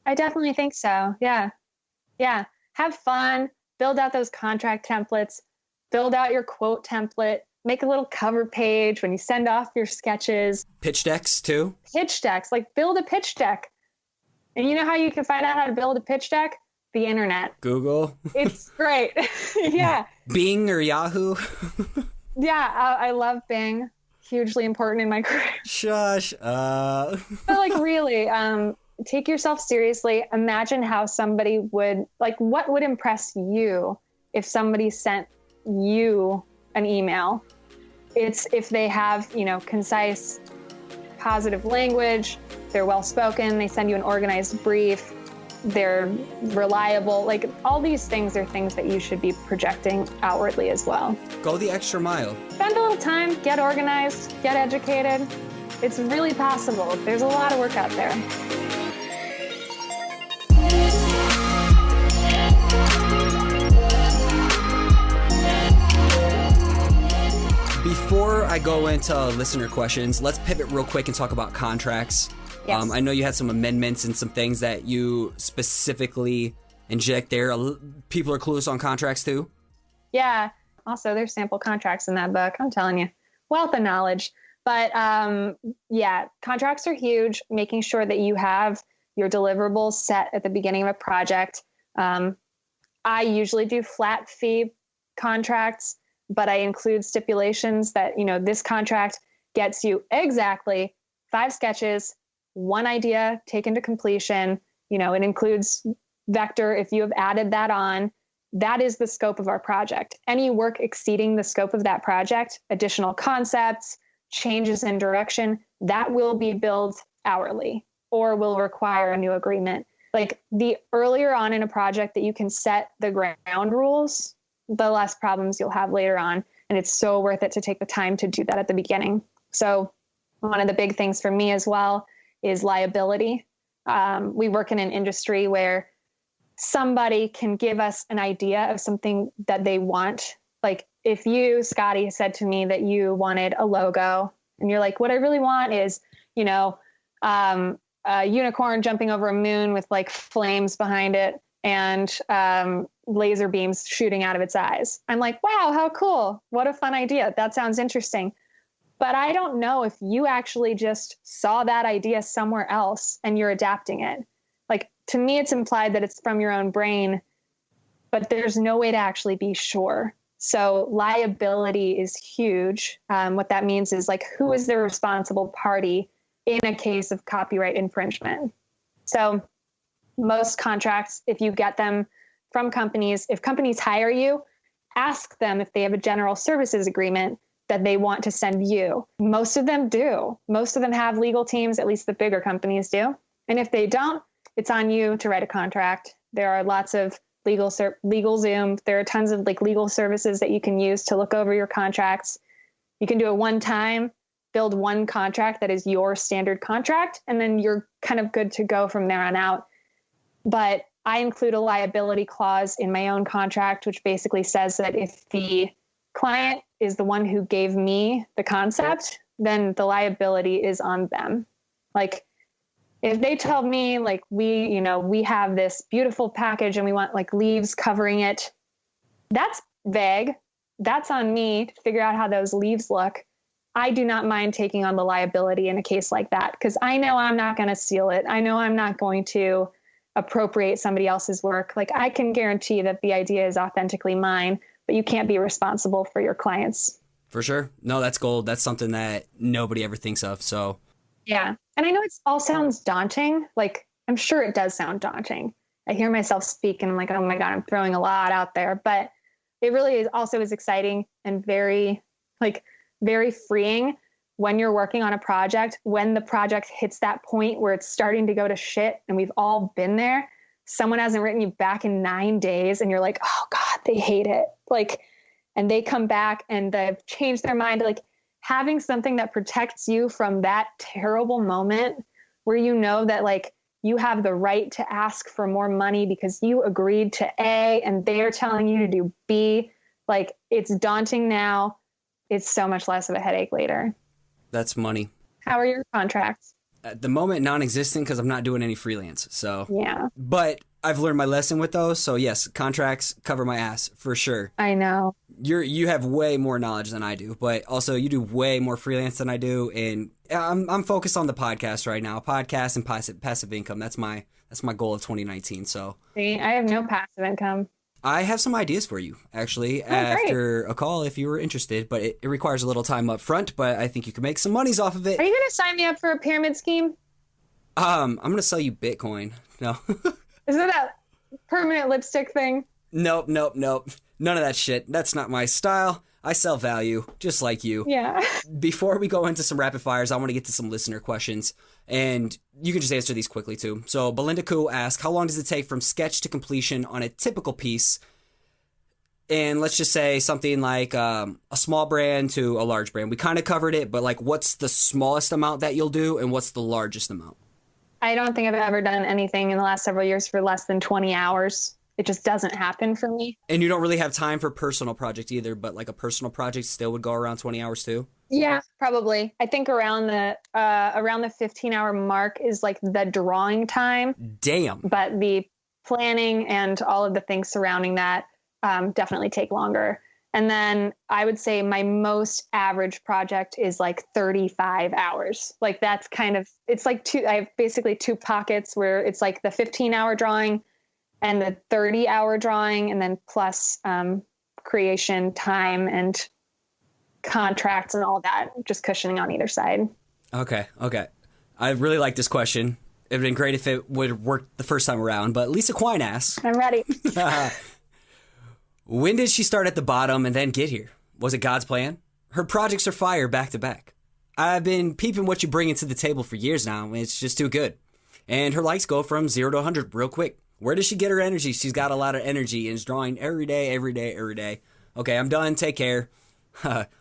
Speaker 2: I definitely think so. Yeah. Yeah. Have fun, build out those contract templates, build out your quote template, make a little cover page when you send off your sketches.
Speaker 3: Pitch decks too.
Speaker 2: Pitch decks, build a pitch deck. And you know how you can find out how to build a pitch deck? The internet.
Speaker 3: Google.
Speaker 2: It's great. Yeah.
Speaker 3: Bing or Yahoo.
Speaker 2: Yeah. I love Bing. Hugely important in my career.
Speaker 3: Shush.
Speaker 2: But really, take yourself seriously. Imagine how somebody would, what would impress you if somebody sent you an email. It's if they have, concise, positive language, they're well-spoken, they send you an organized brief, they're reliable. All these things are things that you should be projecting outwardly as well.
Speaker 3: Go the extra mile.
Speaker 2: Spend a little time, get organized, get educated. It's really possible. There's a lot of work out there.
Speaker 3: I go into listener questions, let's pivot real quick and talk about contracts.
Speaker 2: Yes.
Speaker 3: I know you had some amendments and some things that you specifically inject there. People are clueless on contracts too.
Speaker 2: Yeah. Also, there's sample contracts in that book. I'm telling you, wealth of knowledge. But yeah, contracts are huge. Making sure that you have your deliverables set at the beginning of a project. I usually do flat fee contracts, but I include stipulations that, this contract gets you exactly 5 sketches, 1 idea taken to completion. It includes vector. If you have added that on, that is the scope of our project. Any work exceeding the scope of that project, additional concepts, changes in direction, that will be billed hourly or will require a new agreement. Like the earlier on in a project that you can set the ground rules, the less problems you'll have later on. And it's so worth it to take the time to do that at the beginning. So one of the big things for me as well is liability. We work in an industry where somebody can give us an idea of something that they want. Like if you, Scotty, said to me that you wanted a logo and you're like, what I really want is, a unicorn jumping over a moon with like flames behind it and laser beams shooting out of its eyes. I'm like, wow, how cool. What a fun idea. That sounds interesting. But I don't know if you actually just saw that idea somewhere else and you're adapting it. Like to me, it's implied that it's from your own brain, but there's no way to actually be sure. So liability is huge. What that means is like, who is the responsible party in a case of copyright infringement? So most contracts, if you get them from companies, if companies hire you, ask them if they have a general services agreement that they want to send you. Most of them do. Most of them have legal teams, at least the bigger companies do. And if they don't, it's on you to write a contract. There are lots of LegalZoom. There are tons of like legal services that you can use to look over your contracts. You can do it one time, build one contract that is your standard contract, and then you're kind of good to go from there on out. But I include a liability clause in my own contract, which basically says that if the client is the one who gave me the concept, then the liability is on them. Like if they tell me like we have this beautiful package and we want like leaves covering it, that's vague. That's on me to figure out how those leaves look. I do not mind taking on the liability in a case like that because I know I'm not going to steal it. I know I'm not going to appropriate somebody else's work. Like I can guarantee that the idea is authentically mine, but you can't be responsible for your clients.
Speaker 3: For sure. No, that's gold. That's something that nobody ever thinks of. So
Speaker 2: yeah. And I know it all sounds daunting. Like I'm sure it does sound daunting. I hear myself speak and I'm like, oh my God, I'm throwing a lot out there, but it really is also is exciting and very freeing when you're working on a project, when the project hits that point where it's starting to go to shit and we've all been there. Someone hasn't written you back in 9 days and you're like, oh God, they hate it. Like, and they come back and they've changed their mind. Like having something that protects you from that terrible moment where you know that like you have the right to ask for more money because you agreed to A and they're telling you to do B. Like it's daunting now. It's so much less of a headache later.
Speaker 3: That's money.
Speaker 2: How are your contracts?
Speaker 3: At the moment, non-existent because I'm not doing any freelance. So
Speaker 2: yeah.
Speaker 3: But I've learned my lesson with those. So yes, contracts cover my ass for sure.
Speaker 2: I know.
Speaker 3: You have way more knowledge than I do, but also you do way more freelance than I do. And I'm focused on the podcast right now. Podcast and passive income. That's my goal of 2019. So
Speaker 2: see, I have no passive income.
Speaker 3: I have some ideas for you, actually, after a call if you were interested, but it requires a little time up front, but I think you can make some monies off of it.
Speaker 2: Are you going to sign me up for a pyramid scheme?
Speaker 3: I'm going to sell you Bitcoin. No.
Speaker 2: Is it that permanent lipstick thing?
Speaker 3: Nope. None of that shit. That's not my style. I sell value, just like you.
Speaker 2: Yeah.
Speaker 3: Before we go into some rapid fires, I want to get to some listener questions, and you can just answer these quickly too. So Belinda Koo asks, how long does it take from sketch to completion on a typical piece? And let's just say something like a small brand to a large brand. We kind of covered it, but like what's the smallest amount that you'll do and what's the largest amount?
Speaker 2: I don't think I've ever done anything in the last several years for less than 20 hours. it just doesn't happen for me.
Speaker 3: And you don't really have time for personal project either, but like a personal project still would go around 20 hours too?
Speaker 2: Yeah, probably. I think around the 15-hour mark is like the drawing time.
Speaker 3: Damn.
Speaker 2: But the planning and all of the things surrounding that definitely take longer. And then I would say my most average project is like 35 hours. Like that's kind of, it's like I have basically two pockets where it's like the 15-hour drawing and the 30-hour drawing, and then plus creation time and contracts and all that, just cushioning on either side.
Speaker 3: Okay. I really like this question. It would have been great if it would have worked the first time around, but Lisa Quine asks,
Speaker 2: I'm ready.
Speaker 3: when did she start at the bottom and then get here? Was it God's plan? Her projects are fire back to back. I've been peeping what you bring into the table for years now, and it's just too good. And her likes go from 0 to 100 real quick. Where does she get her energy? She's got a lot of energy and is drawing every day. Okay, I'm done. Take care.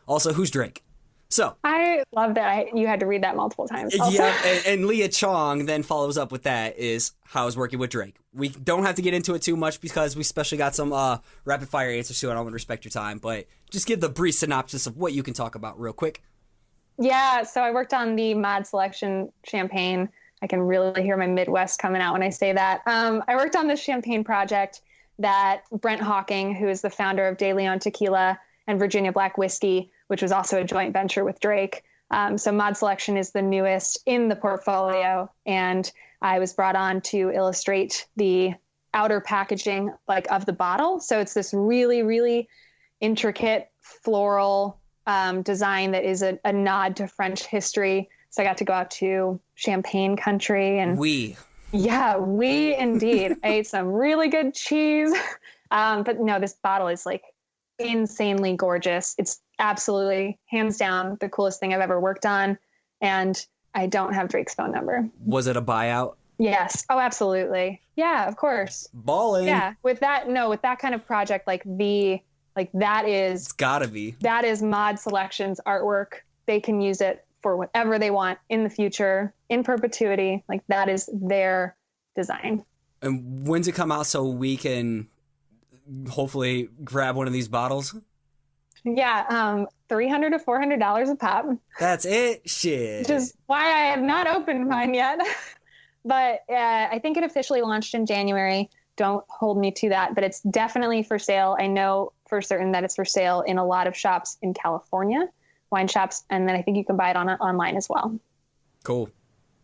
Speaker 3: Also, who's Drake? So
Speaker 2: I love that you had to read that multiple times. Also.
Speaker 3: Yeah, and Leah Chong then follows up with that is how I was working with Drake. We don't have to get into it too much because we especially got some rapid fire answers to it. I want to respect your time, but just give the brief synopsis of what you can talk about real quick.
Speaker 2: Yeah, so I worked on the mod selection champagne. I can really hear my Midwest coming out when I say that. I worked on this champagne project that Brent Hawking, who is the founder of De Leon Tequila and Virginia Black Whiskey, which was also a joint venture with Drake. So mod selection is the newest in the portfolio. And I was brought on to illustrate the outer packaging of the bottle. So it's this really, really intricate floral design that is a nod to French history. So I got to go out to Champagne country and yeah, we indeed. I ate some really good cheese. But no, this bottle is insanely gorgeous. It's absolutely hands down the coolest thing I've ever worked on. And I don't have Drake's phone number.
Speaker 3: Was it a buyout?
Speaker 2: Yes. Oh, absolutely. Yeah, of course.
Speaker 3: Ballin'.
Speaker 2: Yeah. With that kind of project, that is,
Speaker 3: it's gotta be.
Speaker 2: That is Mod Selections artwork. They can use it for whatever they want in the future, in perpetuity. That is their design.
Speaker 3: And when's it come out so we can hopefully grab one of these bottles?
Speaker 2: Yeah, $300 to $400 a pop.
Speaker 3: That's it? Shit.
Speaker 2: Which is why I have not opened mine yet. But I think it officially launched in January. Don't hold me to that, but it's definitely for sale. I know for certain that it's for sale in a lot of shops in California, wine shops, and then I think you can buy it online as well.
Speaker 3: Cool.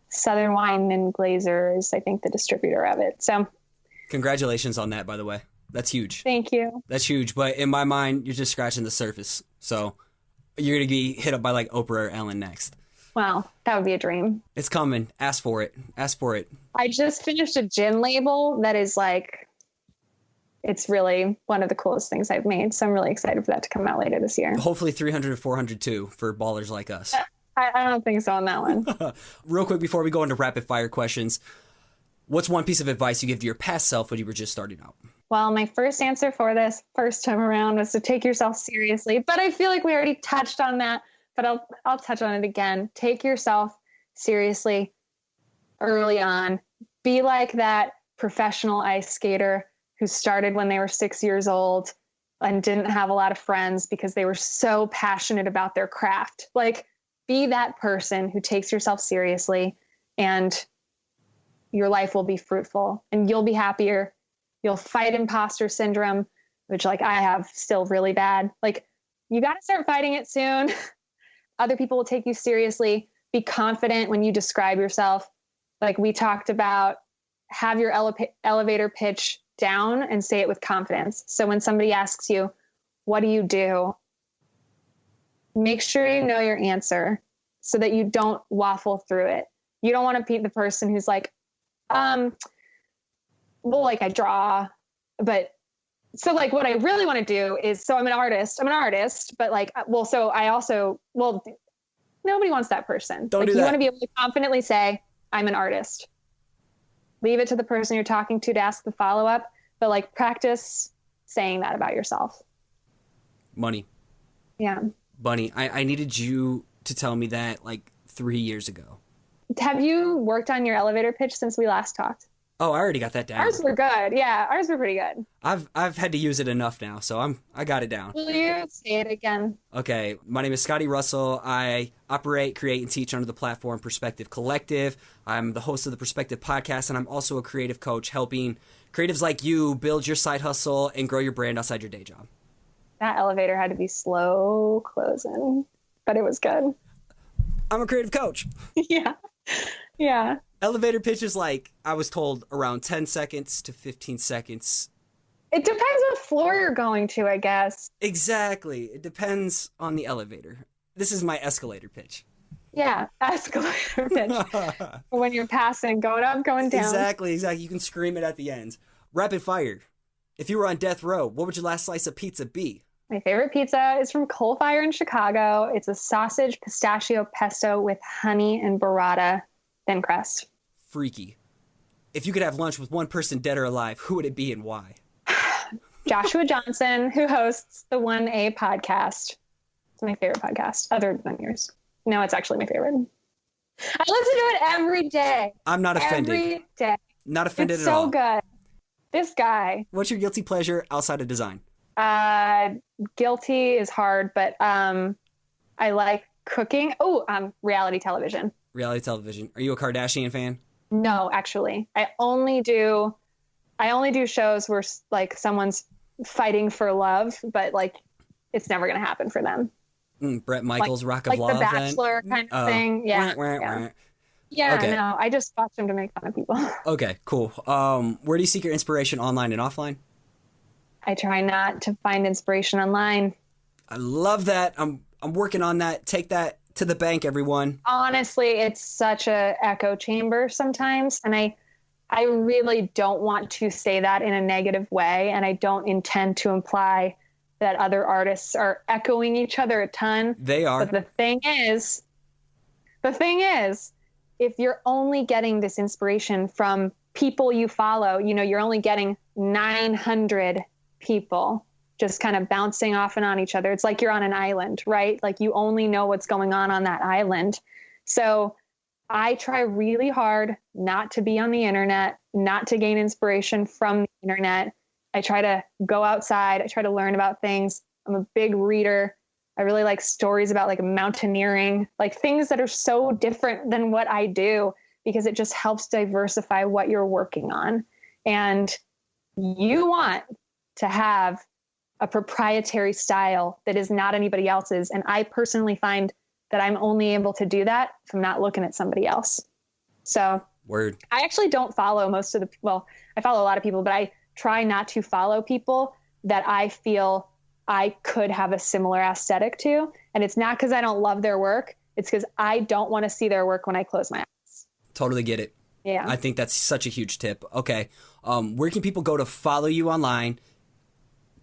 Speaker 2: Southern Wine and Glazer is, I think, the distributor of it. So
Speaker 3: congratulations on that, by the way. That's huge.
Speaker 2: Thank you.
Speaker 3: That's huge. But in my mind, you're just scratching the surface. So you're going to be hit up by Oprah or Ellen next.
Speaker 2: Wow, that would be a dream.
Speaker 3: It's coming. Ask for it.
Speaker 2: I just finished a gin label that is it's really one of the coolest things I've made. So I'm really excited for that to come out later this year.
Speaker 3: Hopefully 300 to 400 too for ballers like us.
Speaker 2: I don't think so on that one.
Speaker 3: Real quick before we go into rapid fire questions, what's one piece of advice you give to your past self when you were just starting out?
Speaker 2: Well, my first answer for this first time around was to take yourself seriously, but I feel like we already touched on that, but I'll touch on it again. Take yourself seriously early on. Be like that professional ice skater who started when they were 6 years old and didn't have a lot of friends because they were so passionate about their craft. Be that person who takes yourself seriously, and your life will be fruitful and you'll be happier. You'll fight imposter syndrome, which I have still really bad. You got to start fighting it soon. Other people will take you seriously. Be confident when you describe yourself. We talked about, have your elevator pitch down and say it with confidence. So when somebody asks you, what do you do? Make sure you know your answer so that you don't waffle through it. You don't want to be the person who's I draw, but so what I really want to do is, so I'm an artist, but nobody wants that person.
Speaker 3: Don't do
Speaker 2: that. You want to be able to confidently say, I'm an artist. Leave it to the person you're talking to ask the follow-up, but practice saying that about yourself.
Speaker 3: Money.
Speaker 2: Yeah.
Speaker 3: Bunny, I needed you to tell me that 3 years ago.
Speaker 2: Have you worked on your elevator pitch since we last talked?
Speaker 3: Oh, I already got that down.
Speaker 2: Ours were good. Yeah, ours were pretty good.
Speaker 3: I've had to use it enough now, so I got it down.
Speaker 2: Will you say it again?
Speaker 3: Okay, my name is Scotty Russell. I operate, create, and teach under the platform Perspective Collective. I'm the host of the Perspective Podcast, and I'm also a creative coach helping creatives like you build your side hustle and grow your brand outside your day job.
Speaker 2: That elevator had to be slow closing, but it was good.
Speaker 3: I'm a creative coach.
Speaker 2: Yeah. Yeah.
Speaker 3: Elevator pitch is like, I was told, around 10 seconds to 15 seconds.
Speaker 2: It depends what floor you're going to, I guess.
Speaker 3: Exactly. It depends on the elevator. This is my escalator pitch.
Speaker 2: Yeah, escalator pitch. When you're passing, going up, going down.
Speaker 3: Exactly. You can scream it at the end. Rapid fire. If you were on death row, what would your last slice of pizza be?
Speaker 2: My favorite pizza is from Coal Fire in Chicago. It's a sausage pistachio pesto with honey and burrata thin crust.
Speaker 3: Freaky. If you could have lunch with one person dead or alive, who would it be and why?
Speaker 2: Joshua Johnson, who hosts the 1A podcast. It's my favorite podcast, other than yours. No, it's actually my favorite. I listen to it every day.
Speaker 3: I'm not offended.
Speaker 2: Every day.
Speaker 3: Not offended
Speaker 2: it's
Speaker 3: at all.
Speaker 2: so good. This guy.
Speaker 3: What's your guilty pleasure outside of design?
Speaker 2: Guilty is hard, but I like cooking. Reality television.
Speaker 3: Reality television. Are you a Kardashian fan?
Speaker 2: No, actually. I only do shows where like someone's fighting for love, but like it's never going to happen for them.
Speaker 3: Brett Michaels,
Speaker 2: like,
Speaker 3: Rock of Love.
Speaker 2: Like The Bachelor kind of thing. Yeah. Yeah,
Speaker 3: okay.
Speaker 2: No, I just watch them to make fun of people.
Speaker 3: Okay, cool. Where do you seek your inspiration, online and offline?
Speaker 2: I try not to find inspiration online.
Speaker 3: I love that. I'm working on that. Take that to the bank, everyone.
Speaker 2: Honestly, it's such a echo chamber sometimes, and I really don't want to say that in a negative way, and I don't intend to imply that other artists are echoing each other a ton.
Speaker 3: They are.
Speaker 2: But the thing is, if you're only getting this inspiration from people you follow, you're only getting 900 people just kind of bouncing off and on each other. It's like you're on an island, right? Like you only know what's going on that island. So I try really hard not to be on the internet, not to gain inspiration from the internet. I try to go outside. I try to learn about things. I'm a big reader. I really like stories about like mountaineering, like things that are so different than what I do, because it just helps diversify what you're working on. And you want to have a proprietary style that is not anybody else's. And I personally find that I'm only able to do that if I'm not looking at somebody else. So
Speaker 3: Word.
Speaker 2: I actually don't follow I follow a lot of people, but I try not to follow people that I feel I could have a similar aesthetic to. And it's not because I don't love their work. It's because I don't want to see their work when I close my eyes.
Speaker 3: Totally get it.
Speaker 2: Yeah.
Speaker 3: I think that's such a huge tip. Okay. Where can people go to follow you online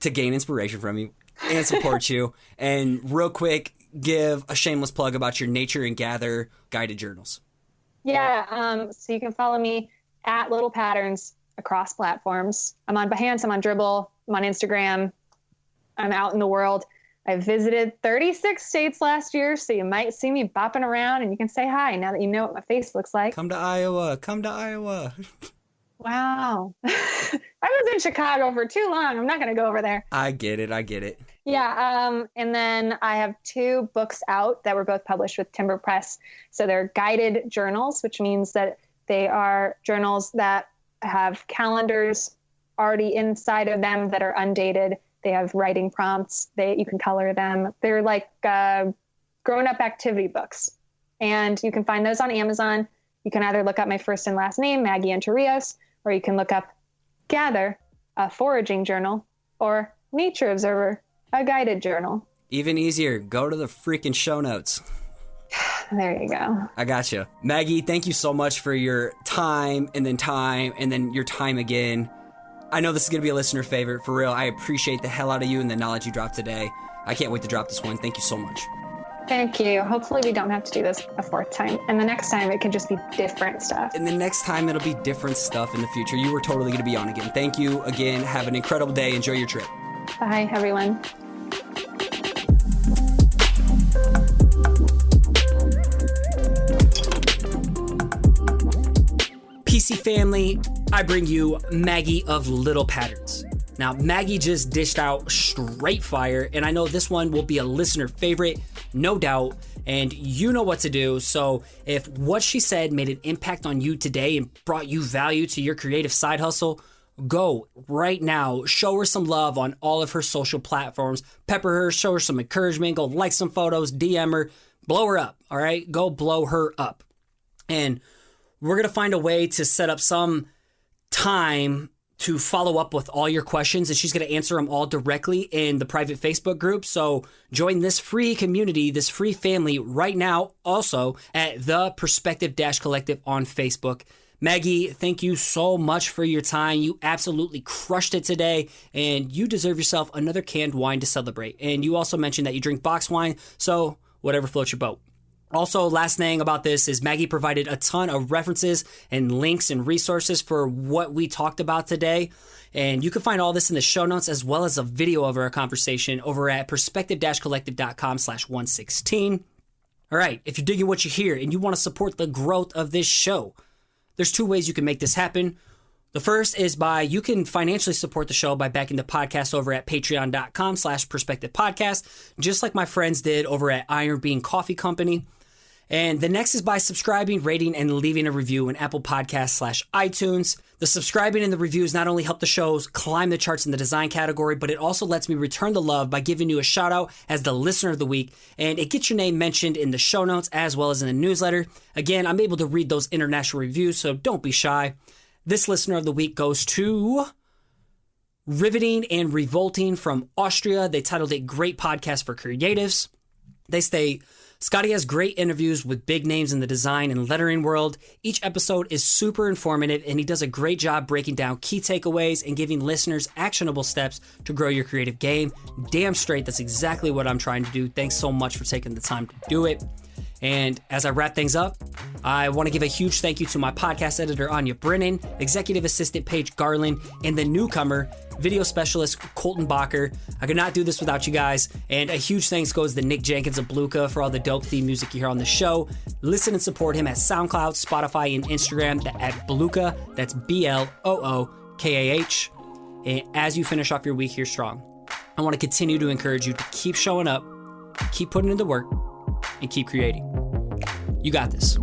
Speaker 3: to gain inspiration from you and support you? And real quick, give a shameless plug about your Nature and Gather guided journals.
Speaker 2: Yeah. So you can follow me at LittlePatterns across platforms. I'm on Behance, I'm on Dribbble, I'm on Instagram. I'm out in the world. I visited 36 states last year, so you might see me bopping around and you can say hi now that you know what my face looks like.
Speaker 3: Come to Iowa.
Speaker 2: Wow. I was in Chicago for too long. I'm not going to go over there.
Speaker 3: I get it.
Speaker 2: Yeah. And then I have 2 books out that were both published with Timber Press. So they're guided journals, which means that they are journals that have calendars already inside of them that are undated. They have writing prompts. You can color them. They're like grown-up activity books. And you can find those on Amazon. You can either look up my first and last name, Maggie Enterrios, or you can look up Gather, a foraging journal, or Nature Observer, a guided journal.
Speaker 3: Even easier, go to the freaking show notes.
Speaker 2: There you go.
Speaker 3: I gotcha. Maggie, thank you so much for your time and then your time again. I know this is going to be a listener favorite. For real, I appreciate the hell out of you and the knowledge you dropped today. I can't wait to drop this one. Thank you so much.
Speaker 2: Thank you. Hopefully we don't have to do this a 4th time. And the next time it can just be different stuff.
Speaker 3: And the next time it'll be different stuff in the future. You were totally going to be on again. Thank you again. Have an incredible day. Enjoy your trip.
Speaker 2: Bye, everyone.
Speaker 3: PC family, I bring you Maggie of LittlePatterns. Now, Maggie just dished out straight fire, and I know this one will be a listener favorite, no doubt, and you know what to do. So if what she said made an impact on you today and brought you value to your creative side hustle, go right now, show her some love on all of her social platforms, pepper her, show her some encouragement, go like some photos, DM her, blow her up, all right? Go blow her up. And we're going to find a way to set up some time to follow up with all your questions, and she's going to answer them all directly in the private Facebook group. So join this free community, this free family right now, also at the Perspective-Collective on Facebook. Maggie, thank you so much for your time. You absolutely crushed it today, and you deserve yourself another canned wine to celebrate. And you also mentioned that you drink box wine, so whatever floats your boat. Also, last thing about this is Maggie provided a ton of references and links and resources for what we talked about today. And you can find all this in the show notes, as well as a video of our conversation over at perspective-collective.com/116. All right, if you're digging what you hear and you want to support the growth of this show, there's two ways you can make this happen. The first is you can financially support the show by backing the podcast over at patreon.com/perspectivepodcast, just like my friends did over at Iron Bean Coffee Company. And the next is by subscribing, rating, and leaving a review in Apple Podcasts/iTunes. The subscribing and the reviews not only help the shows climb the charts in the design category, but it also lets me return the love by giving you a shout out as the listener of the week. And it gets your name mentioned in the show notes as well as in the newsletter. Again, I'm able to read those international reviews, so don't be shy. This listener of the week goes to Riveting and Revolting from Austria. They titled it Great Podcast for Creatives. They say, Scotty has great interviews with big names in the design and lettering world. Each episode is super informative, and he does a great job breaking down key takeaways and giving listeners actionable steps to grow your creative game. Damn straight, that's exactly what I'm trying to do. Thanks so much for taking the time to do it. And as I wrap things up, I want to give a huge thank you to my podcast editor, Anya Brennan, executive assistant, Paige Garland, and the newcomer, video specialist, Colton Bacher. I could not do this without you guys. And a huge thanks goes to Nick Jenkins of Bluka for all the dope theme music you hear on the show. Listen and support him at SoundCloud, Spotify, and Instagram at Bluka. That's BLOOKAH. And as you finish off your week here strong, I want to continue to encourage you to keep showing up, keep putting in the work, and keep creating. You got this.